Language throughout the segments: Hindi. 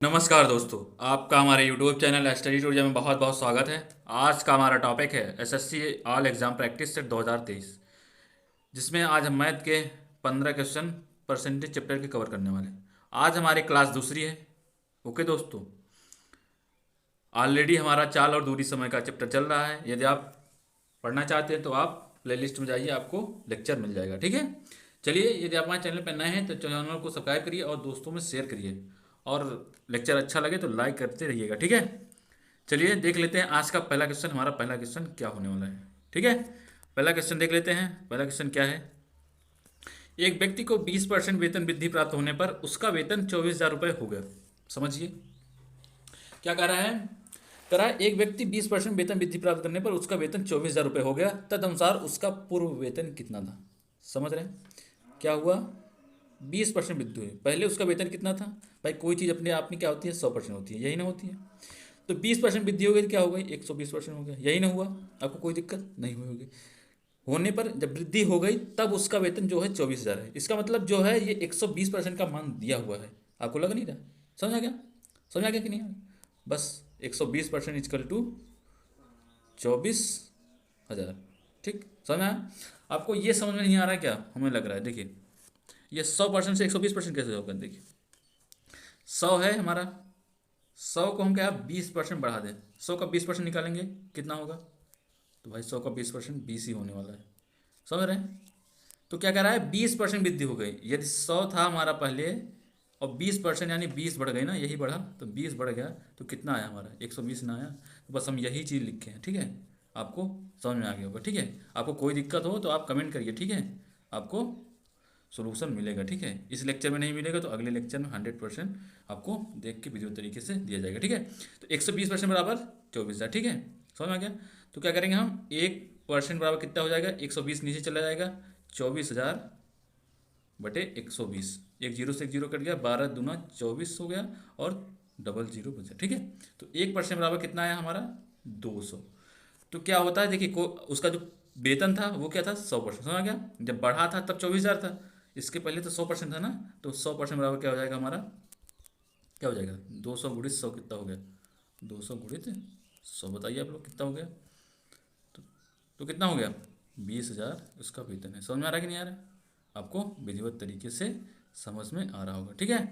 नमस्कार दोस्तों, आपका हमारे YouTube चैनल स्टडी टूरिज्म में बहुत बहुत स्वागत है। आज का हमारा टॉपिक है SSC all exam practice set 2023, जिसमें आज हम मैथ के 15 क्वेश्चन परसेंटेज चैप्टर के कवर करने वाले हैं। आज हमारी क्लास दूसरी है। ओके दोस्तों, ऑलरेडी हमारा चाल और दूरी समय का चैप्टर चल रहा है। यदि आप पढ़ना चाहते हैं तो आप प्लेलिस्ट में जाइए, आपको लेक्चर मिल जाएगा। ठीक है, चलिए, यदि आप हमारे चैनल पर नए हैं तो चैनल को सब्सक्राइब करिए और दोस्तों में शेयर करिए, और लेक्चर अच्छा लगे तो लाइक करते रहिएगा। ठीक है, चलिए देख लेते हैं आज का पहला क्वेश्चन। हमारा पहला क्वेश्चन क्या होने वाला है? ठीक है, पहला क्वेश्चन देख लेते हैं। पहला क्वेश्चन क्या है? एक व्यक्ति को 20% वेतन वृद्धि प्राप्त होने पर उसका वेतन 24,000 रुपये हो गया। समझिए क्या कह रहा है। कह रहा है एक व्यक्ति 20% वेतन वृद्धि प्राप्त करने पर उसका वेतन 24,000 रुपये हो गया। तदनुसार उसका पूर्व वेतन कितना था? समझ रहे हैं क्या हुआ? 20% वृद्धि हुई। पहले उसका वेतन कितना था? भाई कोई चीज़ अपने आप में क्या होती है? 100% होती है, यही ना होती है। तो 20% वृद्धि हो गई तो क्या हो गई? 120% हो गया। यही ना हुआ? आपको कोई दिक्कत नहीं हुई होगी। होने पर जब वृद्धि हो गई तब उसका वेतन जो है 24,000 है। इसका मतलब जो है ये 120% का मान दिया हुआ है। आपको लग नहीं रहा? समझ आ गया? समझ आ गया कि नहीं? बस 120% इजकल टू 24,000। ठीक, समझ में आया? आपको ये समझ में नहीं आ रहा क्या? हमें लग रहा है। देखिए, ये 100% से 120% कैसे होगा? देखिए, 100 है हमारा, 100 को हम क्या 20% बढ़ा दें, 100 का 20% निकालेंगे कितना होगा? तो भाई 100 का 20% 20 ही होने वाला है। समझ रहे हैं? तो क्या कह रहा है? 20% वृद्धि हो गई। यदि 100 था हमारा पहले और 20% यानी 20 बढ़ गई ना, यही बढ़ा तो 20 बढ़ गया तो कितना आया हमारा? 120 ना आया? तो बस हम यही चीज़ लिखे हैं। ठीक है, आपको समझ में आ गया होगा। ठीक है, आपको कोई दिक्कत हो तो आप कमेंट करिए। ठीक है, आपको सोल्यूशन मिलेगा। ठीक है, इस लेक्चर में नहीं मिलेगा तो अगले लेक्चर में 100% आपको देख के वीडियो तरीके से दिया जाएगा। ठीक है, तो 120% बराबर 24,000। ठीक है, समझ में आ गया? तो क्या करेंगे हम? 1% बराबर कितना हो जाएगा? 120 नीचे चला जाएगा, 24,000 बटे 120। एक जीरो से एक जीरो कट गया, 12 दूना 24 हो गया और डबल जीरो बचा। ठीक है, तो 1% बराबर कितना आया हमारा? 200। तो क्या होता है? देखिए, को उसका जो वेतन था वो क्या था? 100%। समझ आ गया? जब बढ़ा था तब 24,000 था, इसके पहले तो 100% था ना। तो 100% बराबर क्या हो जाएगा हमारा? क्या हो जाएगा? 200 गुणित 100 कितना हो गया? 200 गुणित 100, बताइए आप लोग कितना हो गया? तो, तो कितना हो गया? 20,000 उसका वेतन है। समझ में आ रहा है कि नहीं आ रहा है? आपको विधिवत तरीके से समझ में आ रहा होगा। ठीक है,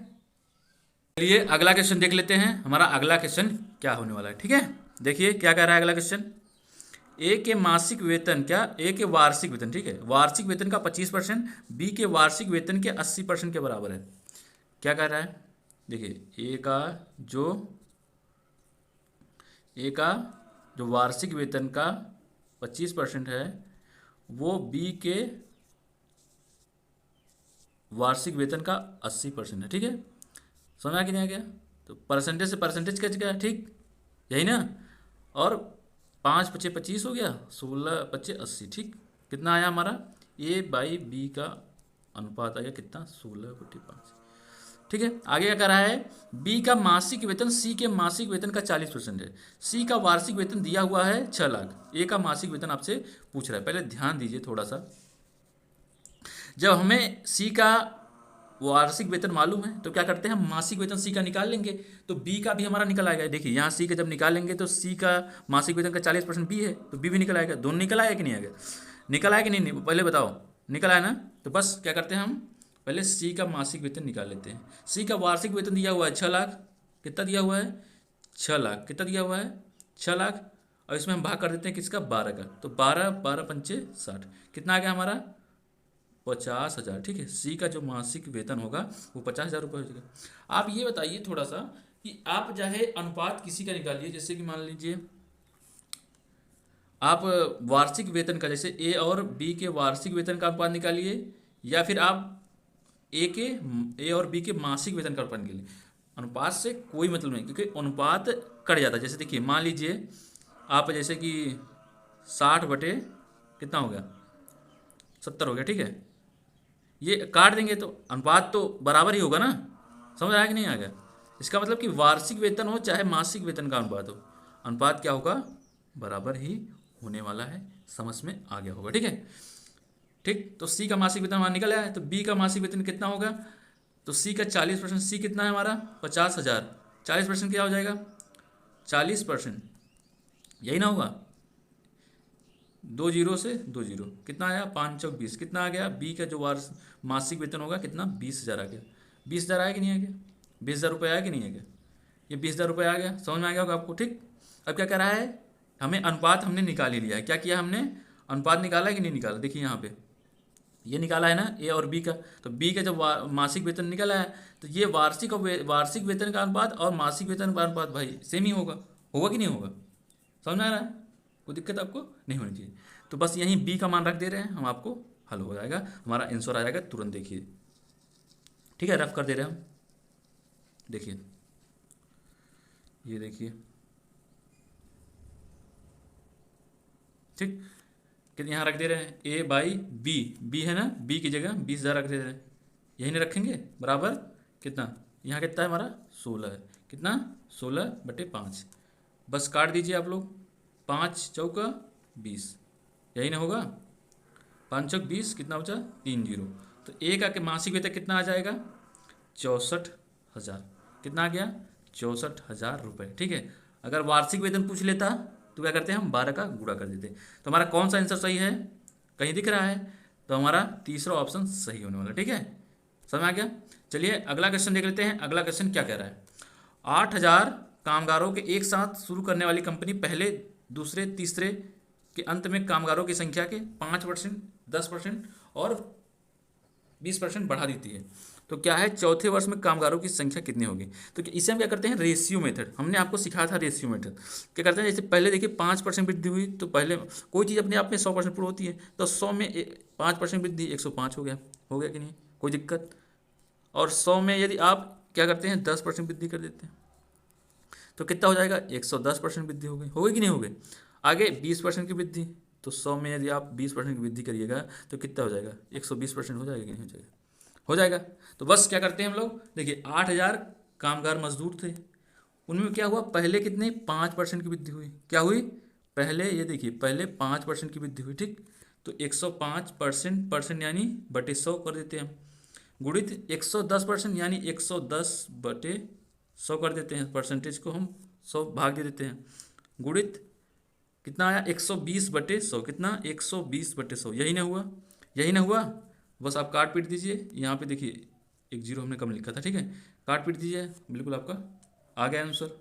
चलिए अगला क्वेश्चन देख लेते हैं। हमारा अगला क्वेश्चन क्या होने वाला है? ठीक है, देखिए क्या कह रहा है अगला क्वेश्चन। ए के मासिक वेतन, क्या ए के वार्षिक वेतन, ठीक है, वार्षिक वेतन का 25% बी के वार्षिक वेतन के 80% के बराबर है। क्या कह रहा है? देखिए, ए का जो वार्षिक वेतन का 25% है वो बी के वार्षिक वेतन का 80% है। ठीक है, समझ आ कि नहीं आ गया? तो परसेंटेज से परसेंटेज कट गया। ठीक, यही ना। और 5 × 5 = 25 हो गया, 16 × 5 = 80। ठीक, कितना आया हमारा? ए बाई बी का अनुपात आ गया कितना? 16/5। ठीक है, आगे क्या कर रहा है? बी का मासिक वेतन सी के मासिक वेतन का 40% है। सी का वार्षिक वेतन दिया हुआ है 6 लाख। ए का मासिक वेतन आपसे पूछ रहा है। पहले ध्यान दीजिए थोड़ा सा। जब हमें सी का वार्षिक वेतन मालूम है तो क्या करते हैं? हम मासिक वेतन सी का निकाल लेंगे तो बी का भी हमारा निकल आएगा। देखिए, यहाँ सी का जब निकालेंगे तो सी का मासिक वेतन का 40% बी है तो बी भी निकल आएगा। दोनों निकल आएगा कि नहीं आएगा? निकल आया कि नहीं? पहले बताओ, निकल आया ना? तो बस क्या करते हैं हम? पहले सी का मासिक वेतन निकाल लेते हैं। सी का वार्षिक वेतन दिया हुआ है 6 लाख। कितना दिया हुआ है? 6 लाख। कितना दिया हुआ है? 6 लाख। और इसमें हम भाग कर देते हैं किसका? 12 का। तो 12 12 पंचे 60। कितना आ गया हमारा? 50,000। ठीक है, सी का जो मासिक वेतन होगा वो 50,000 रुपये हो जाएगा। आप ये बताइए थोड़ा सा कि आप चाहे अनुपात किसी का निकालिए, जैसे कि मान लीजिए आप वार्षिक वेतन का, जैसे ए और बी के वार्षिक वेतन का अनुपात निकालिए, या फिर आप ए और बी के मासिक वेतन का अनुपात निकालिए। अनुपात से कोई मतलब नहीं, क्योंकि अनुपात कट जाता है। जैसे देखिए, मान लीजिए आप जैसे कि 60 बटे कितना हो गया? 70 हो गया। ठीक है, ये काट देंगे तो अनुपात तो बराबर ही होगा ना। समझ आया कि नहीं आ गया? इसका मतलब कि वार्षिक वेतन हो चाहे मासिक वेतन का अनुपात हो, अनुपात क्या होगा? बराबर ही होने वाला है। समझ में आ गया होगा। ठीक है, ठीक। तो सी का मासिक वेतन हमारा निकल आया है, तो बी का मासिक वेतन कितना होगा? तो सी का 40%, सी कितना है हमारा? 50,000। 40% क्या हो जाएगा? 40%, यही ना होगा? 2 जीरो से 2 जीरो, कितना आया? 5 चौक 20, कितना आ गया? बी का जो वार्ष मासिक वेतन होगा कितना? 20,000 आ गया। 20,000 आया कि नहीं आ गया? 20,000 रुपये आया कि नहीं आ गया? ये 20,000 रुपये आ गया, समझ में आ गया होगा आपको, ठीक। अब क्या कह रहा है? हमें अनुपात हमने निकाल ही लिया है। क्या किया हमने? अनुपात निकाला है कि नहीं निकाला? देखिए यहाँ पे ये निकाला है ना, ए और बी का। तो बी का जब मासिक वेतन निकला है, तो ये वार्षिक और वार्षिक वेतन का अनुपात और मासिक वेतन का अनुपात भाई सेम ही होगा। होगा कि नहीं होगा? समझ में आ रहा है? कोई दिक्कत आपको नहीं होनी चाहिए। तो बस यहीं बी का मान रख दे रहे हैं हम, आपको हल हो जाएगा, हमारा आंसर आ जाएगा तुरंत। देखिए ठीक है, रफ कर दे रहे हैं हम। देखिए ये देखिए, ठीक, कितने यहाँ रख दे रहे हैं? ए बाई बी, बी है ना, बी की जगह 20,000 रख दे रहे हैं। यही नहीं रखेंगे? बराबर कितना? यहाँ कितना है हमारा? 16 है। कितना? 16/5। बस काट दीजिए आप लोग। 5 चौका 20, यही ना होगा? 5 चौक 20, कितना बचा? 3 जीरो। तो ए का के मासिक वेतन कितना आ जाएगा? 64,000। कितना आ गया? 64,000 रुपये, ठीक है। अगर वार्षिक वेतन पूछ लेता तो क्या करते हैं हम? 12 का गुणा कर देते। तो हमारा कौन सा आंसर सही है? कहीं दिख रहा है? तो हमारा तीसरा ऑप्शन सही होने वाला, ठीक है। समझ में आ गया? चलिए अगला क्वेश्चन देख लेते हैं। अगला क्वेश्चन क्या कह रहा है? 8,000 कामगारों के एक साथ शुरू करने वाली कंपनी पहले, दूसरे, तीसरे के अंत में कामगारों की संख्या के 5%, 10% और 20% बढ़ा देती है। तो क्या है? चौथे वर्ष में कामगारों की संख्या कितनी होगी? तो इसे हम क्या करते हैं? Ratio method. हमने आपको सिखाया था रेशियो मेथड। क्या करते हैं? जैसे पहले देखिए 5% वृद्धि हुई, तो पहले कोई चीज़ अपने आप में 100% पूर्ण होती है, तो 100 में 5% वृद्धि 105 हो गया। हो गया कि नहीं? कोई दिक्कत? और 100 में यदि आप क्या करते हैं? 10% वृद्धि कर देते हैं, तो कितना हो जाएगा? 110% वृद्धि हो गई। हो गई कि नहीं हो गई? आगे 20% की वृद्धि, तो 100 में यदि आप 20% की वृद्धि करिएगा तो कितना हो जाएगा? 120% हो जाएगा कि नहीं हो जाएगा? हो जाएगा। तो बस क्या करते हैं हम लोग? देखिए 8,000 कामगार मजदूर थे, उनमें क्या हुआ? पहले कितने? 5% की वृद्धि हुई। क्या हुई? पहले ये देखिए, पहले 5% की वृद्धि हुई, ठीक। तो 105% परसेंट यानी बटे 100 कर देते हैं हम, गुणित 110% यानी 110/100 कर देते हैं। परसेंटेज को हम 100 भाग दे देते हैं, गुणित कितना आया? 120/100। कितना? 120/100। यही ना हुआ? यही ना हुआ? बस आप काट पीट दीजिए। यहाँ पे देखिए एक जीरो हमने कम लिखा था, ठीक है। काट पीट दीजिए, बिल्कुल आपका आ गया आंसर।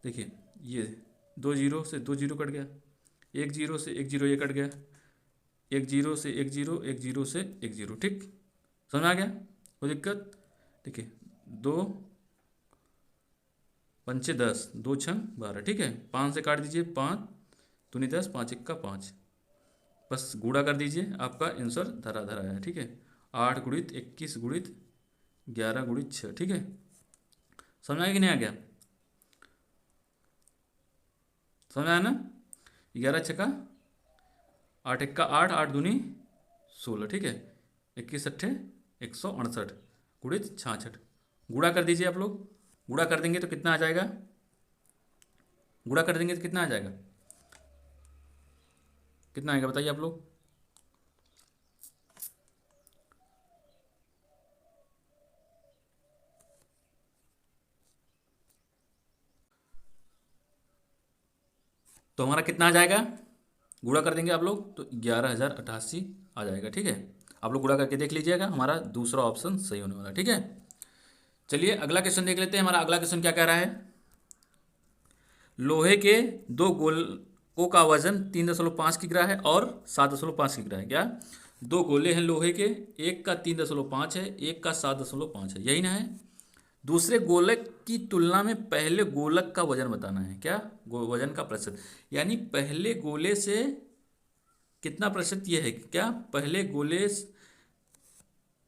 देखिए ये 2 जीरो से 2 जीरो कट गया, 1 जीरो से 1 जीरो ये कट गया, 1 जीरो से 1 जीरो, 1 जीरो से 1 जीरो, ठीक। समझ में आ गया? कोई दिक्कत? देखिए 2×5=10, 2×6=12, ठीक है। 5 से काट दीजिए, 5×2=10, 5×1=5। बस गुणा कर दीजिए, आपका आंसर धरा धरा है, ठीक है। 8×21=11×6, ठीक है। समझ में आया कि नहीं आ गया? समझ में आया ना? 11×6=8, 8×1=8, 8×2=16, ठीक है। 21×8=168 गुणित 66। गुणा कर दीजिए आप लोग। गुणा कर देंगे तो कितना आ जाएगा? गुणा कर देंगे तो कितना आ जाएगा? कितना आएगा बताइए आप लोग? तो हमारा कितना आ जाएगा? गुणा कर देंगे आप लोग तो 11,088 आ जाएगा, ठीक है। आप लोग गुणा करके देख लीजिएगा, हमारा दूसरा ऑप्शन सही होने वाला है, ठीक है। चलिए अगला क्वेश्चन देख लेते हैं। हमारा अगला क्वेश्चन क्या कह रहा है? लोहे के दो गोलों का वजन 3.5 किग्रा है और 7.5 किग्रा है। क्या? दो गोले हैं लोहे के, एक का 3.5 है, एक का 7.5 है, यही ना है। दूसरे गोलक की तुलना में पहले गोलक का वजन बताना है। क्या? वजन का प्रतिशत, यानी पहले गोले से कितना प्रतिशत ये है। क्या?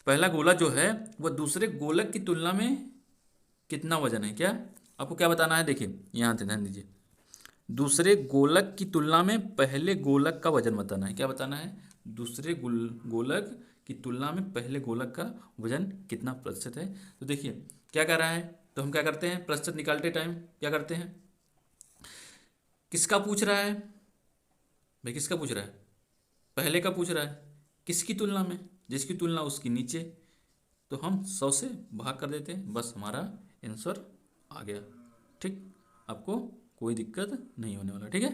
पहला गोला जो है वह दूसरे गोलक की तुलना में कितना वजन है। क्या आपको क्या बताना है? देखिए यहाँ से ध्यान दीजिए, दूसरे गोलक की तुलना में पहले गोलक का वजन बताना है। क्या बताना है? दूसरे गोलक की तुलना में पहले गोलक का वजन कितना प्रतिशत है। तो देखिए क्या कर रहा है, तो हम क्या करते हैं? प्रतिशत निकालते टाइम क्या करते हैं? किसका पूछ रहा है भाई? किसका पूछ रहा है? पहले का पूछ रहा है। किसकी तुलना में? जिसकी तुलना उसकी नीचे, तो हम 100 से भाग कर देते हैं, बस हमारा आंसर आ गया। ठीक, आपको कोई दिक्कत नहीं होने वाला। ठीक है,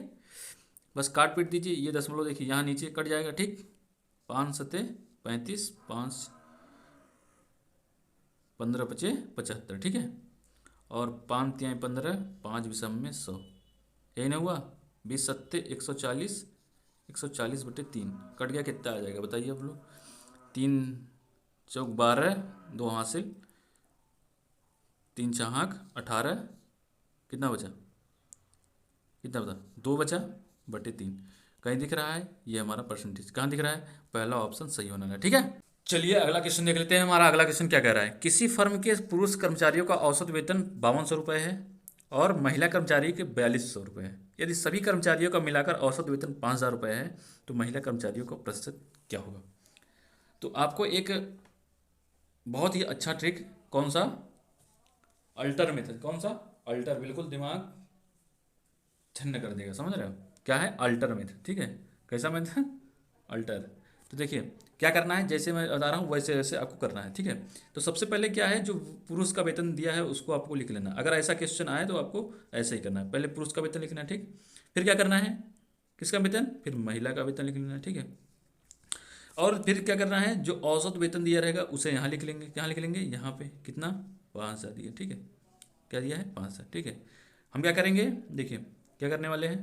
बस काट पीट दीजिए। ये दशमलव देखिए यहाँ नीचे कट जाएगा। ठीक, 5×7 = 35, 5 15 × 5 = 75। ठीक है, और 5×3 = 15, 5×2 = 100। यही ना हुआ, 20×7 = 140, 140/3 कट गया, कितना आ जाएगा बताइए आप लोग। 3×4 = 12, 2 हासिल, 3×4 = 18, कितना बचा, कितना बता, 2 बचा बटे 3। कहीं दिख रहा है, ये हमारा परसेंटेज कहाँ दिख रहा है, पहला ऑप्शन सही होना है। ठीक है, चलिए अगला क्वेश्चन देख लेते हैं। हमारा अगला क्वेश्चन क्या कह रहा है, किसी फर्म के पुरुष कर्मचारियों का औसत वेतन 5200 रुपये है और महिला कर्मचारी के 4200 रुपये है। यदि सभी कर्मचारियों का मिलाकर औसत वेतन 5000 रुपये है तो महिला कर्मचारियों का प्रतिशत क्या होगा। तो आपको एक बहुत ही अच्छा ट्रिक, कौन सा, अल्टर मेथड, कौन सा, अल्टर, बिल्कुल दिमाग छन्न कर देगा, समझ रहे हो क्या है अल्टर मेथड। ठीक है, कैसा मेथड, अल्टर। तो देखिए क्या करना है, जैसे मैं बता रहा हूँ वैसे वैसे आपको करना है। ठीक है, तो सबसे पहले क्या है, जो पुरुष का वेतन दिया है उसको आपको लिख लेना। अगर ऐसा क्वेश्चन आए तो आपको ऐसे ही करना है, पहले पुरुष का वेतन लिखना है। ठीक, फिर क्या करना है, किसका वेतन, फिर महिला का वेतन लिख लेना है। ठीक है, और फिर क्या करना है, जो औसत वेतन दिया रहेगा उसे यहाँ लिख लेंगे। कहाँ लिख लेंगे, यहाँ पे कितना, 5000 दिया। ठीक है, क्या दिया है, 5000। ठीक है, हम क्या करेंगे, देखिए क्या करने वाले हैं,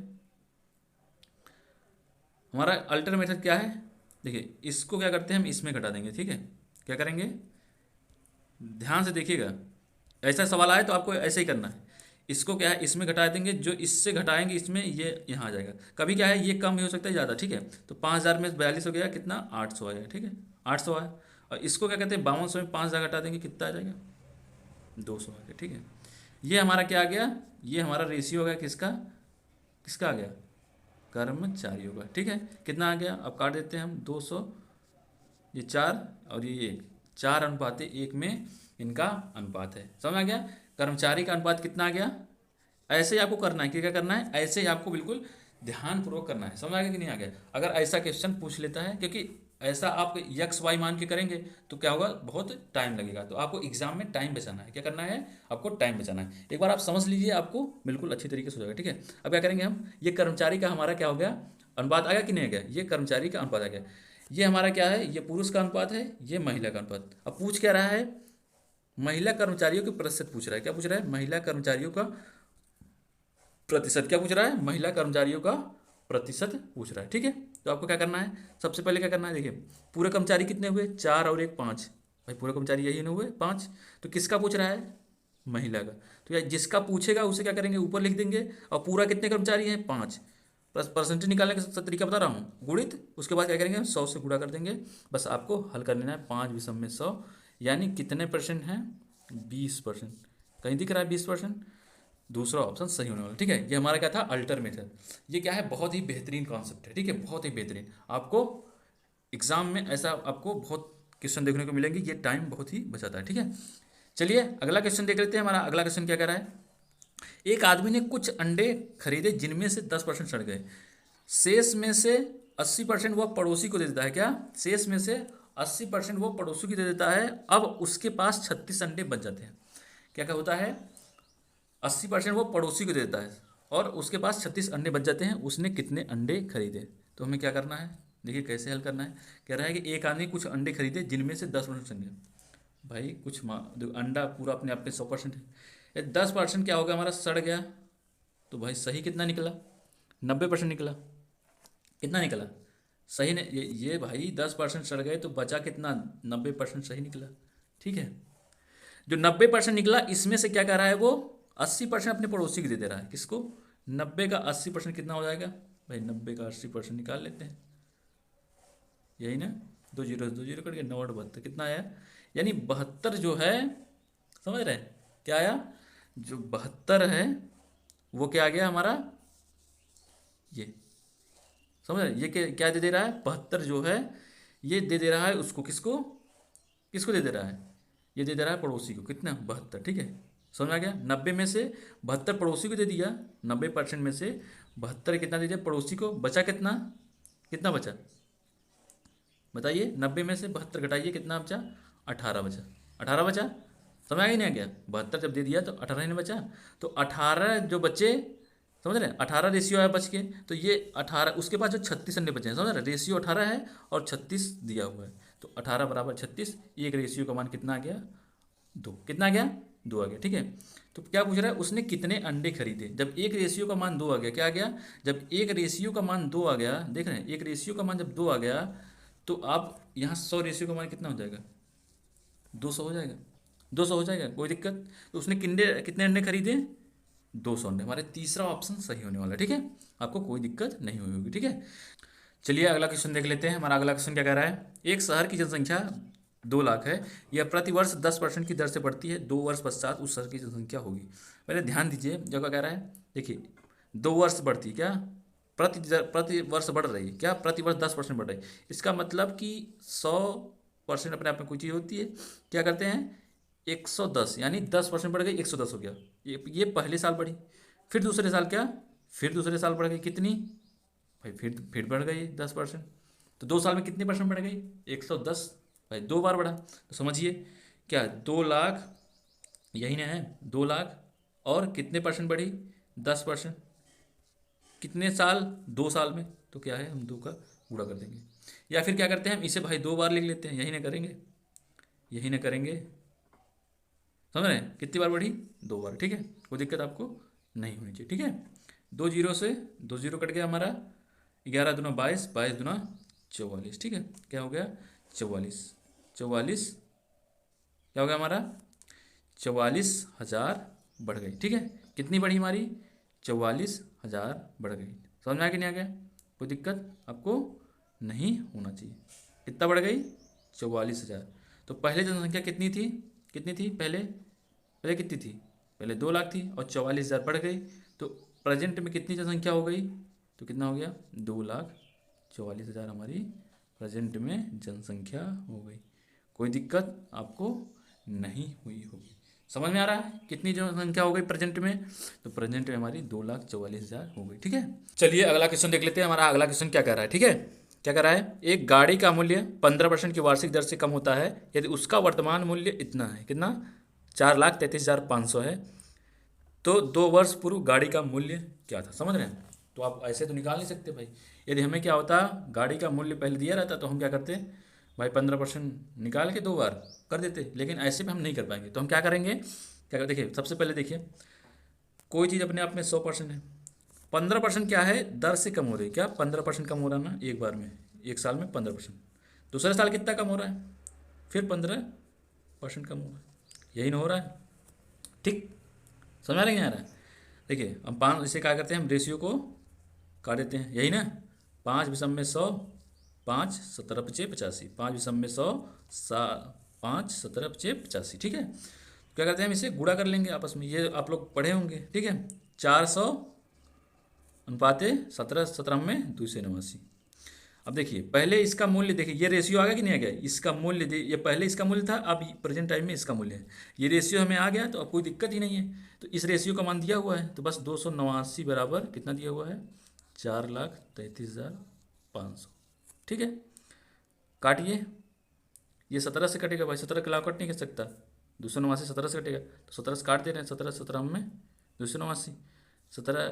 हमारा अल्टर मेथड क्या है, देखिए इसको क्या करते हैं हम इसमें घटा देंगे। ठीक है, क्या करेंगे, ध्यान से देखिएगा, ऐसा सवाल आए तो आपको ऐसे ही करना है। इसको क्या है इसमें घटा देंगे, जो इससे घटाएंगे इसमें ये यहाँ आ जाएगा। कभी क्या है ये कम भी हो सकता है ज़्यादा। ठीक है, तो 5000 में 42 हो गया, कितना, 800 आएगा। ठीक है, 800 आया, और इसको क्या कहते हैं 5200 में 5000 घटा देंगे, कितना आ जाएगा, 200 आ गया। ठीक है, ये हमारा क्या आ गया, ये हमारा रेशियो हो गया किसका, किसका आ गया, कर्मचारियों का। ठीक है, कितना आ गया, अब काट देते हैं हम, 200, ये 4 और ये 1, 4:1 में इनका अनुपात है। समझ आ गया, कर्मचारी का अनुपात कितना आ गया। ऐसे ही आपको करना है, क्या करना है, ऐसे ही आपको बिल्कुल ध्यानपूर्वक करना है। समझ आ गया कि नहीं आ गया। अगर ऐसा क्वेश्चन पूछ लेता है, क्योंकि ऐसा आप यक्स वाई मान के करेंगे तो क्या होगा, बहुत टाइम लगेगा। तो आपको एग्जाम में टाइम बचाना है, क्या करना है, आपको टाइम बचाना है। एक बार आप समझ लीजिए, आपको बिल्कुल अच्छी तरीके से हो जाएगा। ठीक है, अब क्या करेंगे हम, ये कर्मचारी का हमारा क्या हो गया, अनुपात आ गया कि नहीं आ गया, ये कर्मचारी का अनुपात आ गया। ये हमारा क्या है, ये पुरुष का अनुपात है, ये महिला का अनुपात। अब पूछ क्या रहा है, महिला कर्मचारियों के प्रतिशत पूछ रहा है। क्या पूछ रहा है, महिला कर्मचारियों का प्रतिशत। क्या पूछ रहा है, महिला कर्मचारियों का प्रतिशत पूछ रहा है। ठीक है, तो आपको क्या करना है, सबसे पहले क्या करना है, देखिए पूरे कर्मचारी कितने हुए, 4 और 1 5, भाई पूरे कर्मचारी यही ना हुए 5। तो किसका पूछ रहा है, महिला का। तो यार जिसका पूछेगा उसे क्या करेंगे, ऊपर लिख देंगे। और पूरा कितने कर्मचारी हैं, 5, प्लस परसेंटेज निकालने का तरीका बता रहा हूँ, गुणित, उसके बाद क्या करेंगे, 100 से गुणा कर देंगे। बस आपको हल कर लेना है, 5×100 यानी कितने परसेंट हैं, 20%। कहीं दिख रहा है 20%, दूसरा ऑप्शन सही होने वाला। ठीक है, ये हमारा क्या था, अल्टर मेथड। ये क्या है, बहुत ही बेहतरीन कॉन्सेप्ट है। ठीक है, बहुत ही बेहतरीन, आपको एग्जाम में ऐसा आपको बहुत क्वेश्चन देखने को मिलेंगे, ये टाइम बहुत ही बचाता है। ठीक है, चलिए अगला क्वेश्चन देख लेते हैं। हमारा अगला क्वेश्चन क्या कह रहा है, एक आदमी ने कुछ अंडे खरीदे जिनमें से 10% सड़ गए, शेष में से 80% वह पड़ोसी को दे देता है। क्या, शेष में से 80% वो पड़ोसी को दे देता है। अब उसके पास 36 अंडे बच जाते हैं। क्या क्या होता है, 80% वो पड़ोसी को दे देता है और उसके पास 36 अंडे बच जाते हैं। उसने कितने अंडे खरीदे। तो हमें क्या करना है, देखिए कैसे हल करना है। कह रहा है कि एक आदमी कुछ अंडे खरीदे जिनमें से 10% सड़ गए। भाई कुछ अंडा पूरा अपने आप में 100% है, 10% क्या होगा हमारा, सड़ गया। तो भाई सही कितना निकला, 90% निकला। कितना निकला, सही ने ये भाई 10% सड़ गए तो बचा कितना, 90% सही निकला। ठीक है, जो 90% निकला इसमें से क्या कर रहा है वो, 80% अपने पड़ोसी को दे दे रहा है। किसको, 90 का 80% कितना हो जाएगा, भाई 90 का 80% निकाल लेते हैं, यही ना, 2 जीरो कट गया, 9×8 = 72, कितना आया, यानी 72 जो है, समझ रहे हैं क्या आया, जो 72 है वो क्या आ गया हमारा, ये समझ रहे, ये क्या दे दे रहा है, 72 जो है ये दे दे रहा है उसको, किसको, किसको दे दे रहा है, ये दे दे रहा है पड़ोसी को। कितना, 72। ठीक है, समझ आ गया। 90 में से 72 पड़ोसी को दे दिया, 90% में से 72 कितना दे दिया पड़ोसी को, बचा कितना, कितना बचा बताइए, 90 में से 72 घटाइए, कितना बचा, 18 बचा, 18 बचा। समझ आ गया नहीं आ गया? 72 जब दे दिया तो 18 ही नहीं बचा, तो 18 जो बचे, समझ रहे हैं, 18 रेशियो है बच के, तो ये 18 उसके पास जो 36 अंडे बचे हैं, समझ रहे हैं, रेशियो 18 है और 36 दिया हुआ है, तो 18 बराबर 36, एक रेशियो का मान कितना आ गया? 2। कितना आ गया? 2 आ गया, ठीक है। तो क्या पूछ रहा है, उसने कितने अंडे खरीदे? जब एक रेशियो का मान 2 आ गया, क्या आ गया? जब एक रेशियो का मान 2 आ गया, देख रहे हैं, एक रेशियो का मान जब 2 आ गया, तो आप यहाँ 100 रेशियो का मान कितना हो जाएगा? 200 हो जाएगा, 200 हो जाएगा, कोई दिक्कत? तो उसने कितने कितने अंडे खरीदे? 200 अंडे। हमारे तीसरा ऑप्शन सही होने वाला है, ठीक है, आपको कोई दिक्कत नहीं हुई होगी, ठीक है। चलिए अगला क्वेश्चन देख लेते हैं। हमारा अगला क्वेश्चन क्या कह रहा है, एक शहर की जनसंख्या 2 लाख है, यह प्रतिवर्ष 10% की दर से बढ़ती है, 2 वर्ष पश्चात उस शहर की जनसंख्या होगी। पहले ध्यान दीजिए जो क्या कह रहा है, देखिए 2 वर्ष बढ़ती है, क्या प्रति वर्ष बढ़ रही है, क्या प्रति वर्ष 10% बढ़ रही है, इसका मतलब कि 100% अपने आप में कोई चीज़ होती है, क्या करते हैं 110, यानी 10% बढ़ गई, 110 हो गया, ये पहले साल बढ़ी, फिर दूसरे साल क्या, फिर दूसरे साल बढ़ गई, कितनी भाई, फिर बढ़ गई 10%, तो 2 साल में कितनी परसेंट बढ़ गई? 110, भाई 2 बार बढ़ा, तो समझिए क्या 2 लाख, यही ना है 2 लाख, और कितने परसेंट बढ़ी? 10%। कितने साल? 2 साल में, तो क्या है, हम 2 का गुणा कर देंगे, या फिर क्या करते हैं हम इसे भाई 2 बार लिख लेते हैं, यही ना करेंगे, यही ना करेंगे, समझ रहे हैं, कितनी बार बढ़ी? 2 बार, ठीक है, कोई दिक्कत आपको नहीं होनी चाहिए, ठीक है। 2 जीरो से 2 जीरो कट गया हमारा, 11 दूना 22, 22 दूना 44, ठीक है, क्या हो गया? 44, 44, क्या हो गया हमारा? 44,000 बढ़ गई, ठीक है, कितनी बढ़ी हमारी? 44,000 बढ़ गई। समझ में आ गया नहीं आ गया? कोई दिक्कत आपको नहीं होना चाहिए। कितना बढ़ गई? 44,000। तो पहले जनसंख्या कितनी थी, कितनी थी पहले, पहले कितनी थी? पहले 2 लाख थी और 44,000 बढ़ गई, तो प्रेजेंट में कितनी जनसंख्या हो गई? तो कितना हो गया? 2,44,000 हमारी प्रेजेंट में जनसंख्या हो गई। कोई दिक्कत आपको नहीं हुई होगी। समझ में आ रहा है कितनी जनसंख्या हो गई प्रेजेंट में? तो प्रेजेंट में हमारी 2,44,000 हो गई, ठीक है। चलिए अगला क्वेश्चन देख लेते हैं। हमारा अगला क्वेश्चन क्या कह रहा है, ठीक है, क्या कह रहा है, एक गाड़ी का मूल्य 15% की वार्षिक दर से कम होता है यदि उसका वर्तमान मूल्य इतना है, कितना? 4,33,500 है, तो 2 वर्ष पूर्व गाड़ी का मूल्य क्या था? समझ रहे हैं? तो आप ऐसे तो निकाल नहीं सकते भाई। यदि हमें क्या होता, गाड़ी का मूल्य पहले दिया रहता तो हम क्या करते भाई, 15% निकाल के 2 बार कर देते, लेकिन ऐसे में हम नहीं कर पाएंगे, तो हम क्या करेंगे, क्या कर, देखिए सबसे पहले देखिए, कोई चीज़ अपने आप में 100% है, 15% क्या है, दर से कम हो रही है, क्या 15% कम हो रहा है ना एक बार में, एक साल में 15%, दूसरे साल कितना कम हो रहा है, फिर 15% कम होगा, यही ना हो रहा है, ठीक, समझ आ रहा है? देखिए हम 5 इसे क्या करते हैं, हम रेशियो को काट देते हैं, यही ना, 5 विषम में 100, 5 17 पचे 85, 5 विषम में 100, 5 17 पचे 85, ठीक है। क्या करते हैं, हम इसे गुणा कर लेंगे आपस में, ये आप लोग पढ़े होंगे, ठीक है, 400 अनुपाते 17, 17 में 289। अब देखिए पहले इसका मूल्य, देखिए ये रेशियो आ गया कि नहीं आ गया, इसका मूल्य ये पहले इसका मूल्य था, अब प्रेजेंट टाइम में इसका मूल्य है, ये रेशियो हमें आ गया, तो अब कोई दिक्कत ही नहीं है, तो इस रेशियो का मान दिया हुआ है, तो बस 289 बराबर कितना दिया हुआ है, 4,33,500, ठीक है। काटिए, ये 17 से कटेगा भाई, 17 के अलावा कट नहीं कर सकता, 289 17 से कटेगा, तो 17 से काट दे रहे हैं, 17 17 में 289, 17,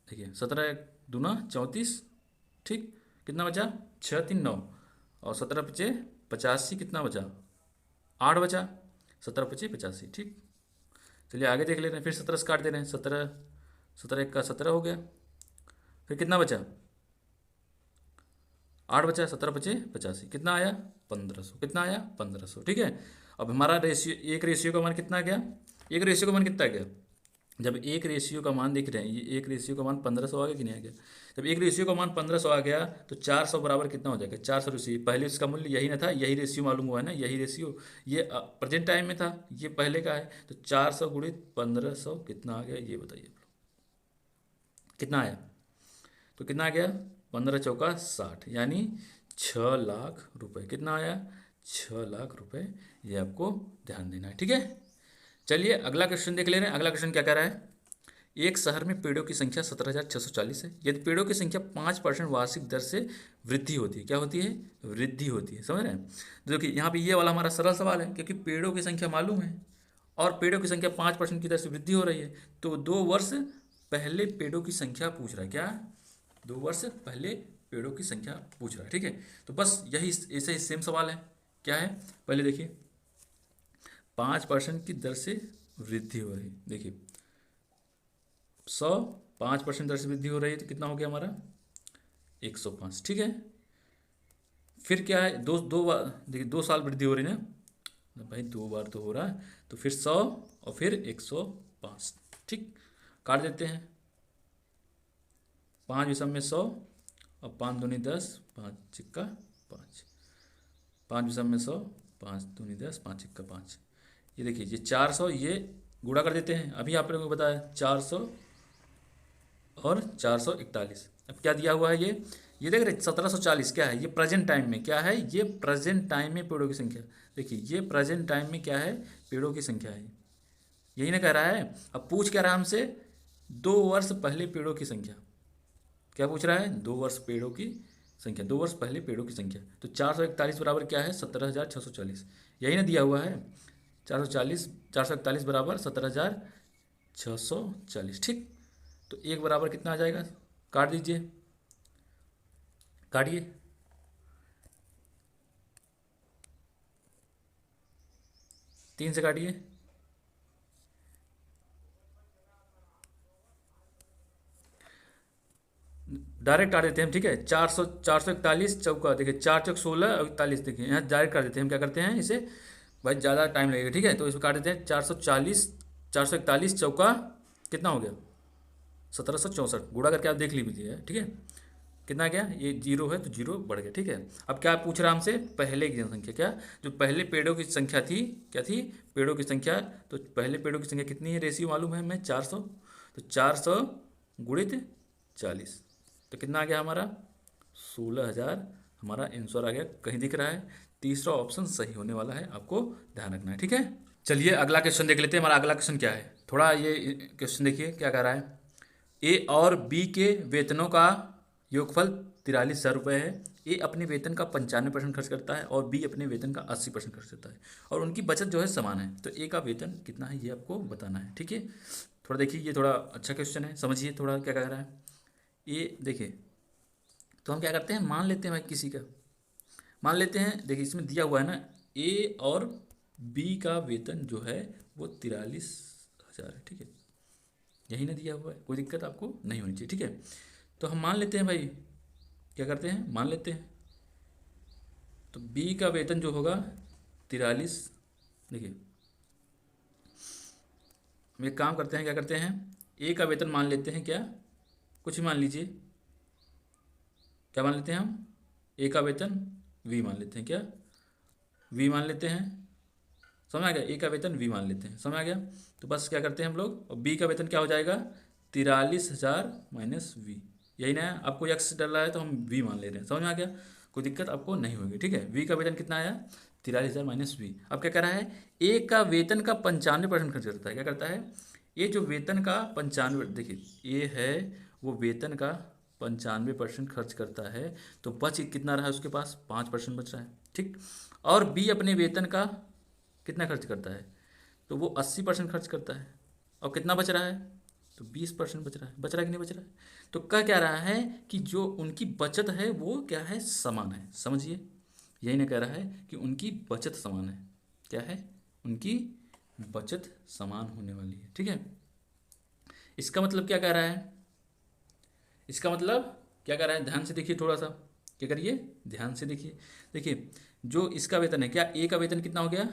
देखिए 17 दूना 34, ठीक, कितना बचा, 6 3 9, और 17 पचे 85, कितना बचा, 8 बचा, 17 पचे 85, ठीक। चलिए आगे देख ले रहे हैं, फिर 17 से काट दे रहे हैं, 17 17 1 का 17 हो गया, फिर कितना बचा, 8 बचा, 17 पचे 85, कितना आया, 1500, कितना आया, 1500, ठीक है। अब हमारा रेशियो, एक रेशियो का मान कितना आ गया, एक रेशियो का मान कितना आ गया, जब एक रेशियो का मान देख रहे हैं, ये एक रेशियो का मान 1500 आ गया कि नहीं आ गया, जब एक रेशियो का मान 1500 आ गया तो 400 बराबर कितना हो जाएगा, 400 रेशियो, पहले इसका मूल्य यही ना था, यही रेशियो मालूम हुआ है ना, यही रेशियो, ये प्रेजेंट टाइम में था, ये पहले का है, तो 400 गुणित 1500 कितना आ गया, ये बताइए आप लोग, कितना आया, तो कितना आ गया, 15 चौका 60, यानी 6 लाख रुपए, कितना आया, 6 लाख रुपए, ये आपको ध्यान देना है, ठीक है। चलिए अगला क्वेश्चन देख ले रहे हैं। अगला क्वेश्चन क्या कह रहा है, एक शहर में पेड़ों की संख्या 17,640 है। यदि पेड़ों की संख्या 5% वार्षिक दर से वृद्धि होती है, क्या होती है? वृद्धि होती है। समझ रहे हैं? तो देखिए यहाँ पे ये वाला हमारा सरल सवाल है, क्योंकि पेड़ों की संख्या मालूम है और पेड़ों की संख्या 5% की दर से वृद्धि हो रही है। तो 2 वर्ष पहले पेड़ों की संख्या पूछ रहा है। क्या? 2 वर्ष पहले पेड़ों की संख्या पूछ रहा है। ठीक है, तो बस यही ऐसे ही सेम सवाल है। क्या है? पहले देखिए, 5% की दर से वृद्धि हो रही है। देखिए 100, 5% दर से वृद्धि हो रही है तो कितना हो गया हमारा? 105। ठीक है, फिर क्या है? दो दो बार देखिए, 2 साल वृद्धि हो रही है ना भाई, 2 बार तो हो रहा है। तो फिर 100 और फिर 105। ठीक, काट देते हैं। 5 विषम में 100 और 5 दूनी 10, 5 × 5, 5 विषम में 100, 5 दूनी 10, 5 × 5। ये देखिए, ये 400, ये गुणा कर देते हैं। अभी आप लोगों को बताया 400 और 441। अब क्या दिया हुआ है? ये देख रहे 1740 क्या है? ये प्रेजेंट टाइम में क्या है? ये प्रेजेंट टाइम में पेड़ों की संख्या। देखिए ये प्रेजेंट टाइम में क्या है? पेड़ों की संख्या है। यही ना कह रहा है? अब पूछ क्या रहा है हमसे? 2 वर्ष पहले पेड़ों की संख्या। क्या पूछ रहा है? 2 वर्ष पेड़ों की संख्या, 2 वर्ष पहले पेड़ों की संख्या। तो 441 बराबर क्या है? 17,640। यही ना दिया हुआ है? 441 बराबर 17,640। ठीक, तो एक बराबर कितना आ जाएगा? काट दीजिए, काटिए। तीन से काटिए। डायरेक्ट काट देते हैं हम। ठीक है, 441 चौका, देखिए 4×4 = 16 और 41। देखिए यहाँ डायरेक्ट काट देते हैं हम। क्या करते हैं इसे? भाई ज़्यादा टाइम लगेगा। ठीक है, तो इसमें काट देते हैं। 441 चौका कितना हो गया? 1764। गुणा करके आप देख लीजिए। ठीक है, कितना गया? ये 0 है तो 0 बढ़ गया। ठीक है, अब क्या पूछ रहा हमसे? पहले की जनसंख्या। क्या? जो पहले पेड़ों की संख्या थी, क्या थी? पेड़ों की संख्या। तो पहले पेड़ों की संख्या कितनी है? रेशियो मालूम है हमें, 400। तो 400 गुणित 40, तो कितना आ गया हमारा? 16,000। हमारा आंसर आ गया। कहीं दिख रहा है? तीसरा ऑप्शन सही होने वाला है, आपको ध्यान रखना है। ठीक है, चलिए अगला क्वेश्चन देख लेते हैं। हमारा अगला क्वेश्चन क्या है? थोड़ा ये क्वेश्चन देखिए क्या कह रहा है। ए और बी के वेतनों का योगफल 43,000 रुपये है। ए अपने वेतन का 95% खर्च करता है और बी अपने वेतन का 80% खर्च करता है, और उनकी बचत जो है समान है। तो ए का वेतन कितना है ये आपको बताना है। ठीक है, थोड़ा देखिए, ये थोड़ा अच्छा क्वेश्चन है, समझिए थोड़ा क्या कह रहा है। ये देखिए, तो हम क्या करते हैं, मान लेते हैं भाई किसी का, मान लेते हैं। देखिए इसमें दिया हुआ है ना, ए और बी का वेतन जो है वो 43,000 है। ठीक है, यही ना दिया हुआ है, कोई दिक्कत आपको नहीं होनी चाहिए। ठीक है, तो हम मान लेते हैं भाई, क्या करते हैं, मान लेते हैं। तो बी का वेतन जो होगा 43। देखिए हम एक काम करते हैं, क्या करते हैं, ए का वेतन मान लेते हैं। क्या? कुछ भी मान लीजिए। क्या मान लेते हैं हम? ए का वेतन वी मान लेते हैं। क्या? वी मान लेते हैं। समझ आ गया? ए का वेतन वी मान लेते हैं। समझ आ गया? तो बस क्या करते हैं हम लोग, और बी का वेतन क्या हो जाएगा? 43,000 माइनस वी। यही ना? आपको एक्स डल रहा है तो हम वी मान ले रहे हैं। समझ में आ गया? कोई दिक्कत आपको नहीं होगी। ठीक है, वी का वेतन कितना आया? 43,000 माइनस वी। अब क्या कर रहा है? ए का वेतन का 95% खर्च करता है। क्या करता है? ये जो वेतन का 95, देखिए ये है वो वेतन का 95% खर्च करता है। तो बच कितना रहा है उसके पास? 5% बच रहा है। ठीक, और बी अपने वेतन का कितना खर्च करता है? तो वो 80% खर्च करता है। और कितना बच रहा है? तो 20% बच रहा है। बच रहा है कि नहीं बच रहा है? तो कह क्या रहा है कि जो उनकी बचत है वो क्या है? समान है। समझिए, यही ना कह रहा है कि उनकी बचत समान है। क्या है? उनकी बचत समान होने वाली है। ठीक है, इसका मतलब क्या कह रहा है? इसका मतलब क्या कह रहा है? ध्यान से देखिए थोड़ा सा, क्या करिए, ध्यान से देखिए। देखिए जो इसका वेतन है, क्या ए का वेतन कितना हो गया?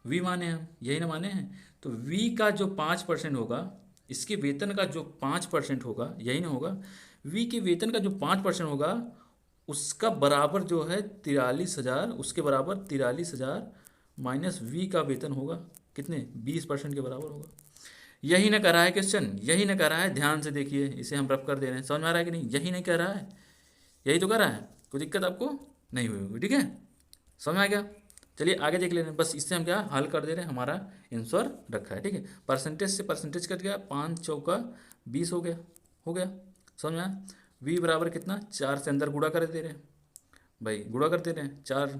वी माने हम, यही ना माने हैं? तो वी का जो 5% होगा, इसके वेतन का जो 5% होगा, यही ना होगा? वी के वेतन का जो 5% होगा उसका बराबर जो है 43,000, उसके बराबर 43,000 माइनस वी का वेतन होगा कितने? 20% के बराबर होगा। यही ना कर रहा है क्वेश्चन, यही ना कर रहा है। ध्यान से देखिए, इसे हम रफ कर दे रहे हैं। समझ में आ रहा है कि नहीं? यही नहीं कह रहा है, यही तो कर रहा है। कोई दिक्कत आपको नहीं हुई होगी। ठीक है, समझ में आ गया? चलिए आगे देख ले रहे हैं, बस इससे हम क्या हल कर दे रहे हैं, हमारा आंसर रखा है। ठीक है, परसेंटेज से परसेंटेज कट गया, 5 चौका 20 हो गया, हो गया। समझ में आया? v बराबर कितना, 4 से अंदर गुणा कर दे रहे हैं भाई, गुणा कर दे रहे हैं, 4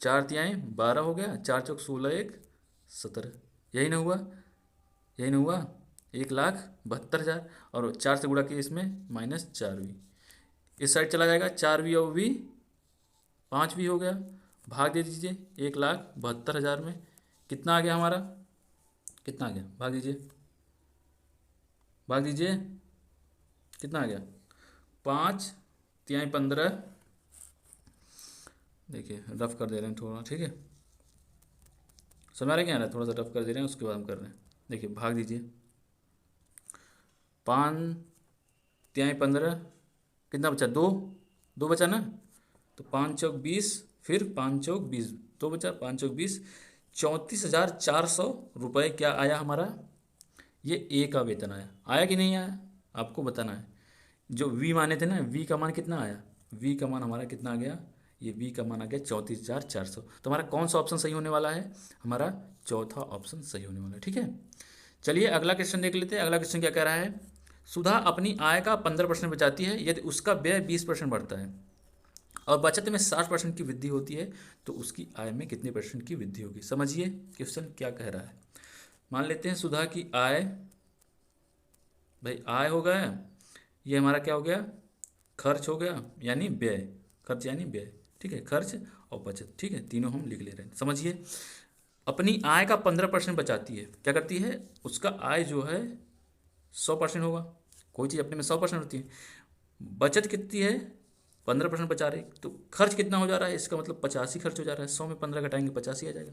4 तिहाई 12 हो गया, 4 चौक 16, 1 17, यही ना हुआ, यही ना हुआ, 1,72,000। और 4 से गुणा किया इसमें -4v, इस साइड चला जाएगा, 4v और v 5v हो गया, भाग दे दीजिए 1,72,000 में, कितना आ गया हमारा, कितना आ गया, भाग दीजिए, भाग दीजिए, कितना आ गया, 5 तिहाई 15, देखिए रफ कर दे रहे हैं थोड़ा, ठीक है, समझ आ रहा है क्या, थोड़ा सा रफ कर दे रहे हैं, उसके बाद हम कर रहे हैं। देखिए भाग दीजिए, 5 तिहाई 15, कितना बचा, 2 2 बचा ना, तो 5 चौक 20, फिर 5 चौक 20, 2 बचा, 5 चौक 20, 34,400 रुपये क्या आया हमारा, ये ए का वेतन आया, आया कि नहीं आया, आपको बताना है। जो वी माने थे ना, वी का मान कितना आया, वी का मान हमारा कितना आ गया, ये वी का मान आ गया 34,400। तो हमारा कौन सा ऑप्शन सही होने वाला है, हमारा चौथा ऑप्शन सही होने वाला है। ठीक है, चलिए अगला क्वेश्चन देख लेते हैं। अगला क्वेश्चन क्या कह रहा है, सुधा अपनी आय का 15% बचाती है यदि उसका व्यय 20% बढ़ता है और बचत में 60% की वृद्धि होती है, तो उसकी आय में कितने % की वृद्धि होगी। समझिए क्वेश्चन क्या कह रहा है। मान लेते हैं सुधा की आय, भाई आय हो गया, ये हमारा क्या हो गया, खर्च हो गया यानी व्यय, खर्च यानी व्यय, ठीक है, खर्च और बचत, ठीक है, तीनों हम लिख ले रहे हैं। समझिए, अपनी आय का 15% बचाती है, क्या करती है, उसका आय जो है 100% होगा, कोई चीज़ अपने में 100% होती है, बचत कितनी है 15% बचा रहे, तो खर्च कितना हो जा रहा है, इसका मतलब 85 खर्च हो जा रहा है, 100 में 15 घटाएंगे 85 आ जाएगा।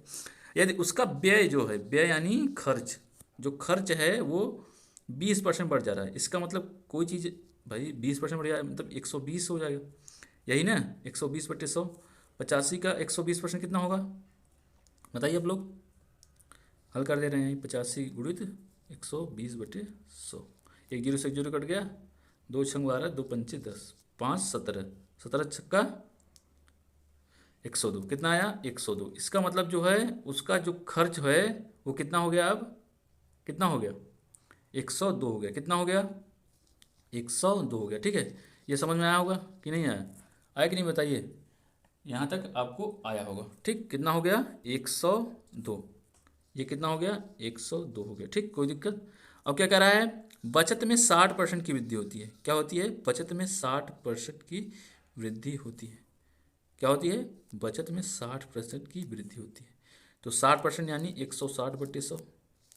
यदि उसका व्यय जो है, व्यय यानी खर्च, जो खर्च है वो 20% बढ़ जा रहा है, इसका मतलब कोई चीज़ भाई 20% बढ़ जाए मतलब 120 हो जाएगा, यही ना, 120/100, 85 का 120% कितना होगा, बताइए आप लोग, हल कर दे रहे हैं, 85 गुणित 120/100, एक जीरो से एक जीरो कट गया, 2 छंग 12, 2 पंचे 10, 5 17, 17 छक्का 102, कितना आया 102। इसका मतलब जो है उसका जो खर्च है वो कितना हो गया, अब कितना हो गया 102 हो गया, कितना हो गया 102 हो गया। ठीक है, ये समझ में आया होगा कि नहीं आया, आया कि नहीं बताइए, यहाँ तक आपको आया होगा। ठीक, कितना हो गया 102, ये कितना हो गया 102 हो गया। ठीक, कोई दिक्कत। अब क्या कह रहा है, बचत में 60% की वृद्धि होती है, क्या होती है, बचत में 60% की वृद्धि होती है, क्या होती है, बचत में 60% की वृद्धि होती है। तो 60% यानी 160/100,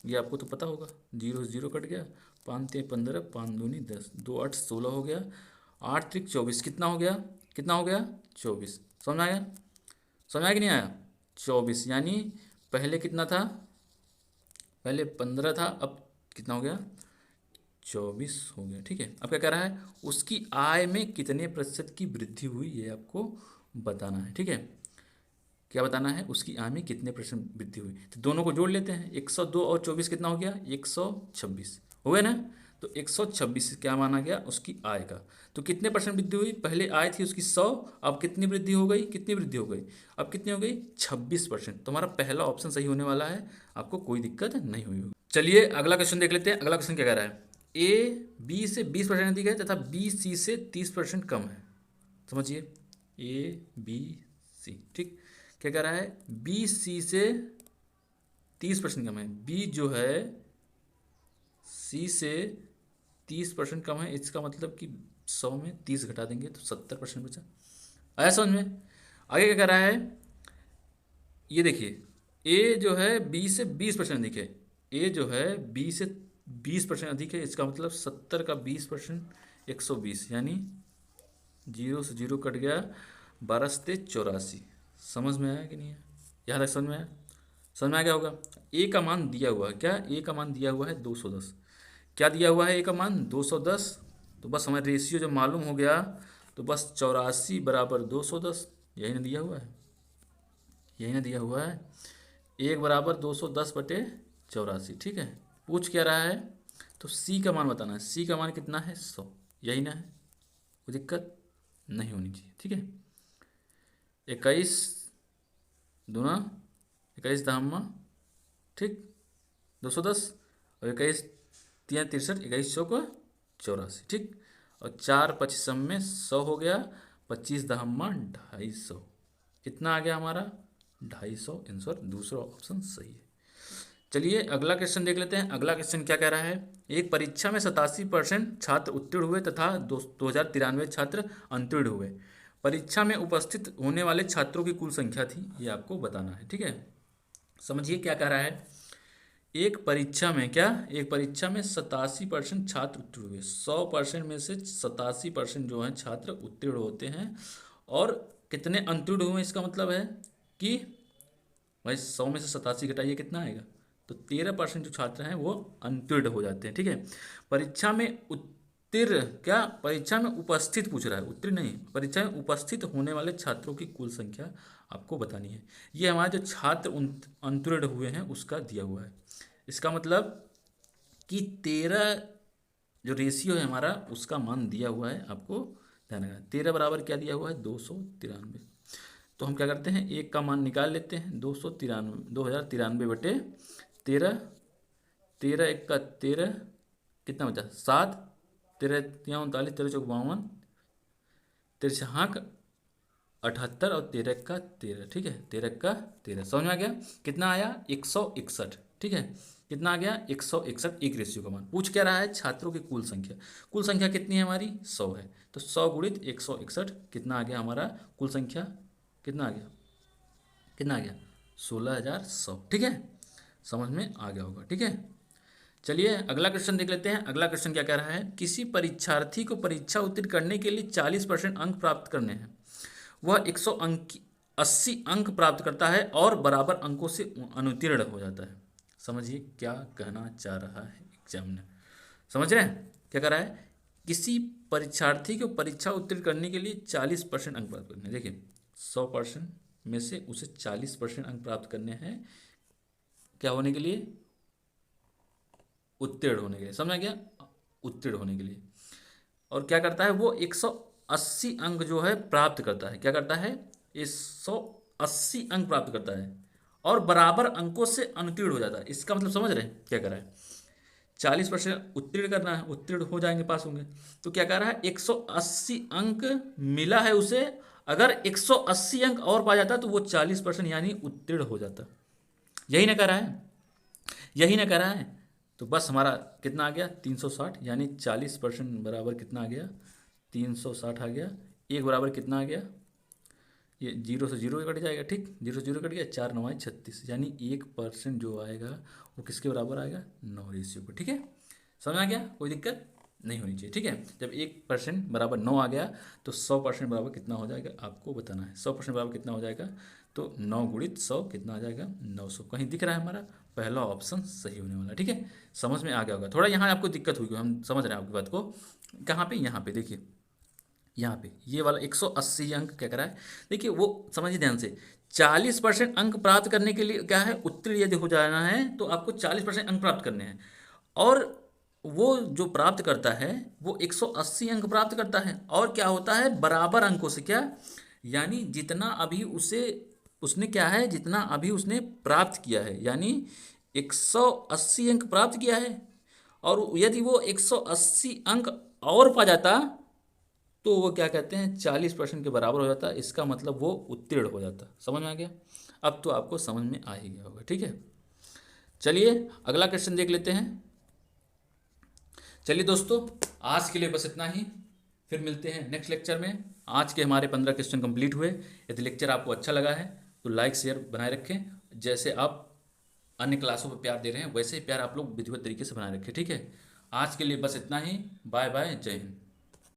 ये आपको तो पता होगा, जीरो से जीरो कट गया, 5 3 15, 5 दूनी 10, 2 8 16 हो गया, 8 3 24, कितना हो गया, कितना हो गया 24। समझ में आया, समझ में आया कि नहीं आया, 24 यानी पहले कितना था, पहले 15 था, अब कितना हो गया 24 हो गया। ठीक है, अब क्या कह रहा है, उसकी आय में कितने प्रतिशत की वृद्धि हुई, ये आपको बताना है। ठीक है, क्या बताना है, उसकी आय में कितने % वृद्धि हुई, तो दोनों को जोड़ लेते हैं, 102 और 24 कितना हो गया 126 हो गया ना, तो 126 क्या माना गया उसकी आय का, तो कितने % वृद्धि हुई, पहले आय थी उसकी 100, अब कितनी वृद्धि हो गई, कितनी वृद्धि हो गई, अब कितनी हो गई 26%। तो हमारा पहला ऑप्शन सही होने वाला है, आपको कोई दिक्कत नहीं हुई होगी। चलिए अगला क्वेश्चन देख लेते हैं। अगला क्वेश्चन क्या कह रहा है, ए बी से 20% अधिक है तथा बी सी से 30% कम है। समझिए, ए बी सी, ठीक, क्या कह रहा है, बी सी से 30% कम है, बी जो है सी से 30% कम है, इसका मतलब कि 100 में 30 घटा देंगे तो 70% बचा। आया समझ में। आगे क्या कह रहा है, ये देखिए, ए जो है बी से 20% अधिक है, ए जो है बी से 20% अधिक है, इसका मतलब 70 का 20% 120, यानी जीरो से जीरो कट गया, 12 से 84। समझ में आया कि नहीं है, यहाँ तक समझ में आया, समझ में आ गया होगा। ए का मान दिया हुआ है, क्या ए का मान दिया हुआ है 210, क्या दिया हुआ है ए का मान 210, तो बस हमारे रेशियो जब मालूम हो गया तो बस 84 बराबर 210, यही ना दिया हुआ है, यही ना दिया हुआ है, 1 बराबर 210/84। ठीक है, पूछ क्या रहा है, तो सी का मान बताना है, सी का मान कितना है 100, यही ना है, कोई दिक्कत नहीं होनी चाहिए। ठीक है, 21 दूना 21 दहम्मा, ठीक, 210, और 21 तिया 63, 21 चौका 84, ठीक, और 4 25 में 100 हो गया, 25 दहम्मा 250, कितना आ गया हमारा 250 आंसर, दूसरा ऑप्शन सही है। चलिए अगला क्वेश्चन देख लेते हैं। अगला क्वेश्चन क्या कह रहा है, एक परीक्षा में 87% छात्र उत्तीर्ण हुए तथा 2093 छात्र अनुत्तीर्ण हुए। परीक्षा में उपस्थित होने वाले छात्रों की कुल संख्या थी, ये आपको बताना है, ठीक है। समझिए क्या कह रहा है, एक परीक्षा में क्या, एक परीक्षा में 87% छात्र उत्तीर्ण हुए, 100% में से 87% जो है छात्र उत्तीर्ण होते हैं, और कितने अनुत्तीर्ण हुए, इसका मतलब है कि भाई 100 में से 87 घटाइए कितना आएगा, तो 13% जो छात्र हैं वो अनुत्तीर्ण हो जाते हैं, ठीक है। परीक्षा में उत्तीर्ण क्या, परीक्षा में उपस्थित पूछ रहा है, उत्तीर्ण नहीं, परीक्षा में उपस्थित होने वाले छात्रों की कुल संख्या आपको बतानी है। ये हमारे जो छात्र अनुत्तीर्ण हुए हैं उसका दिया हुआ है। इसका मतलब कि 13 जो रेशियो है हमारा उसका मान दिया हुआ है, आपको ध्यान रखना। 13 बराबर क्या दिया हुआ है 293, तो हम क्या करते हैं एक का मान निकाल लेते हैं, 2093 बटे 13, 13 एक का 13, कितना बचा 7, 13 तिया 39, 13 चौक 52, 13 छहाक 78, और 13 का 13, ठीक है, 13 का 13, समझ में आ गया। कितना आया 161, ठीक है, कितना आ गया 161, एक रेशियो का मान पूछ क्या रहा है, छात्रों की कुल संख्या। कुल संख्या कितनी है हमारी 100 है, तो 100 गुणित 161 कितना आ गया हमारा कुल संख्या, कितना आ गया, कितना आ गया 16,100, ठीक है, समझ में आ गया होगा, ठीक है। चलिए अगला क्वेश्चन देख लेते हैं। अगला क्वेश्चन क्या कह रहा है, किसी परीक्षार्थी को परीक्षा उत्तीर्ण करने के लिए 40% अंक प्राप्त करने हैं, वह 180 अंक प्राप्त करता है और बराबर अंकों से अनुत्तीर्ण हो जाता है। समझिए क्या कहना चाह रहा है एग्जामिनर, समझ रहे हैं क्या कह रहा है, किसी परीक्षार्थी को परीक्षा उत्तीर्ण करने के लिए 40% अंक प्राप्त करने हैं। देखिए 100% में से उसे 40% अंक प्राप्त करने हैं, क्या होने के लिए, उत्तीर्ण होने के लिए, समझा गया, उत्तीर्ण होने के लिए। और क्या करता है वो 180 अंक जो है प्राप्त करता है, क्या करता है 180 अंक प्राप्त करता है और बराबर अंकों से अनुत्तीर्ण हो जाता है। इसका मतलब समझ रहे हैं क्या कर रहा है, 40% उत्तीर्ण करना है, उत्तीर्ण हो जाएंगे पास होंगे, तो क्या कर रहा है 180 अंक मिला है उसे, अगर 180 अंक और पा जाता तो वो 40% यानी उत्तीर्ण हो जाता। यही ना कर रहा है, यही ना कर रहा है, तो बस हमारा कितना आ गया 360, यानी 40% बराबर कितना आ गया 360 आ गया। एक बराबर कितना आ गया, ये 0 से 0 कट जाएगा, ठीक, 0 से 0 कट गया, 4 9 36, यानी 1% जो आएगा वो किसके बराबर आएगा 9 रेशियो को, ठीक है। समझ आ गया, कोई दिक्कत नहीं होनी चाहिए, ठीक है। जब 1% बराबर 9 आ गया तो 100% बराबर कितना हो जाएगा आपको बताना है। 100% बराबर कितना हो जाएगा, तो 9 गुणित 100 कितना आ जाएगा 900। कहीं दिख रहा है हमारा पहला ऑप्शन सही होने वाला, ठीक है। समझ में आ गया होगा, थोड़ा यहाँ आपको दिक्कत हुई, हम समझ रहे हैं आपकी बात को। कहाँ पे, यहाँ पे देखिए, यहाँ पे ये वाला 180 अंक क्या करा है, देखिए वो समझिए ध्यान से, 40% अंक प्राप्त करने के लिए क्या है उत्तीर्ण यदि हो जाना है तो आपको 40% अंक प्राप्त करने हैं, और वो जो प्राप्त करता है वो 180 अंक प्राप्त करता है, और क्या होता है बराबर अंकों से, क्या यानी जितना अभी उसे उसने क्या है, जितना अभी उसने प्राप्त किया है, यानी 180 अंक प्राप्त किया है, और यदि वो 180 अंक और पा जाता तो वो क्या कहते हैं 40% के बराबर हो जाता है, इसका मतलब वो उत्तीर्ण हो जाता। समझ में आ गया, अब तो आपको समझ में आ ही गया होगा, ठीक है। चलिए अगला क्वेश्चन देख लेते हैं। चलिए दोस्तों आज के लिए बस इतना ही, फिर मिलते हैं नेक्स्ट लेक्चर में। आज के हमारे 15 क्वेश्चन कंप्लीट हुए। यदि लेक्चर आपको अच्छा लगा है तो लाइक शेयर बनाए रखें, जैसे आप अन्य क्लासों पर प्यार दे रहे हैं वैसे ही प्यार आप लोग विधिवत तरीके से बनाए रखें, ठीक है। आज के लिए बस इतना ही, बाय बाय, जय हिंद।